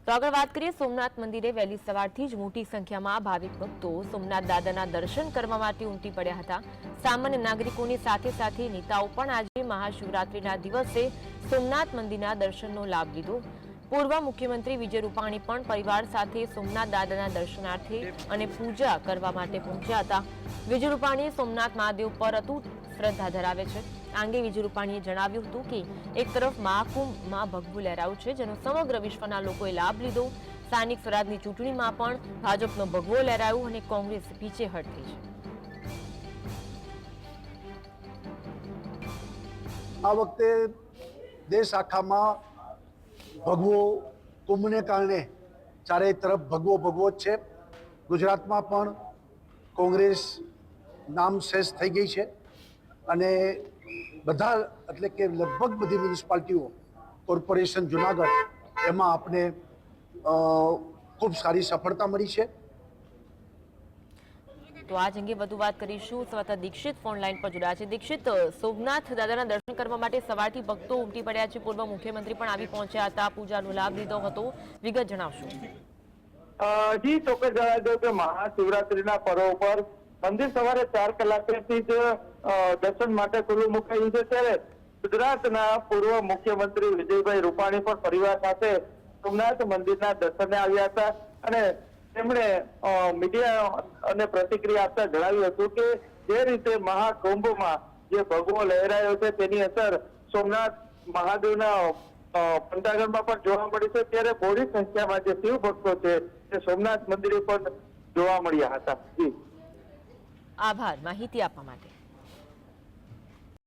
તો આગળ વાત કરીએ સોમનાથ મંદિરે વહેલી સવારથી જ મોટી સંખ્યામાં ભાવિક ભક્તો સોમનાથ દાદાના દર્શન કરવા માટે ઉમટી પડ્યા હતા। સામાન્ય નાગરિકોની સાથે સાથે નેતાઓ પણ આજે મહાશિવરાત્રીના દિવસે સોમનાથ મંદિરના દર્શનનો લાભ લીધો। પૂર્વ મુખ્યમંત્રી વિજય રૂપાણી પણ પરિવાર સાથે સોમનાથ દાદાના દર્શનાર્થે અને પૂજા કરવા માટે પહોંચ્યા હતા। વિજય રૂપાણીએ સોમનાથ મહાદેવ પર અતૂટ શ્રદ્ધા ધરાવે છે। આ અંગે વિજય રૂપાણીએ જણાવ્યું હતું કે એક તરફ મહાકુંભમાં ભગવું લહેરાયું છે, જેનો સમગ્ર વિશ્વના લોકોએ લાભ લીધો। સ્થાનિક સ્વરાજની ચૂંટણીમાં પણ ભાજપનો ભગવો લહેરાયો અને કોંગ્રેસ પીછેહટ થઈ છે। આ વખતે દેશ આખામાં ભગવો કુંભને કારણે ચારે તરફ ભગવો ભગવો જ છે। ગુજરાતમાં પણ કોંગ્રેસ નામ શેષ થઈ ગઈ છે અને બધા એટલે કે લગભગ બધી મ્યુનિસિપાલિટીઓ કોર્પોરેશન જુનાગઢ એમાં આપણે ખૂબ સારી સફળતા મળી છે। તો આજ અંગે વધુ વાત કરીશું। સ્વતઃ દીક્ષિત ફોન લાઈન પર જોડાયા છે। દીક્ષિત, સોમનાથ દાદાના દર્શન કરવા માટે સવારથી ભક્તો ઉમટી પડ્યા છે। પૂર્વ મુખ્યમંત્રી પણ આવી પહોંચ્યા હતા, પૂજાનો લાભ લીધો હતો, વિગત જણાવશો? જી ચોક્કસ જણાવી દઉં કે મહાશિવરાત્રીના પર્વ પર મંદિર સવારે 4 કલાકેથી જ દર્શન માટે ખુલ્લું મુકાયું છે। ત્યારે ગુજરાતના પૂર્વ મુખ્યમંત્રી વિજયભાઈ રૂપાણી પણ પરિવાર સાથે સોમનાથ મંદિરના દર્શને આવ્યા હતા અને તેમણે મીડિયા અને પ્રતિક્રિયા આપતા જણાવ્યું હતું કે જે રીતે મહાકુંભમાં જે ભગવો લહેરાયો છે તેની અસર સોમનાથ મહાદેવના પંડાગરમાં પણ જોવા મળી છે। ત્યારે મોટી સંખ્યામાં જે શિવ ભક્તો છે તે સોમનાથ મંદિરે પણ જોવા મળ્યા હતા। જી આભાર માહિતી આપવા માટે।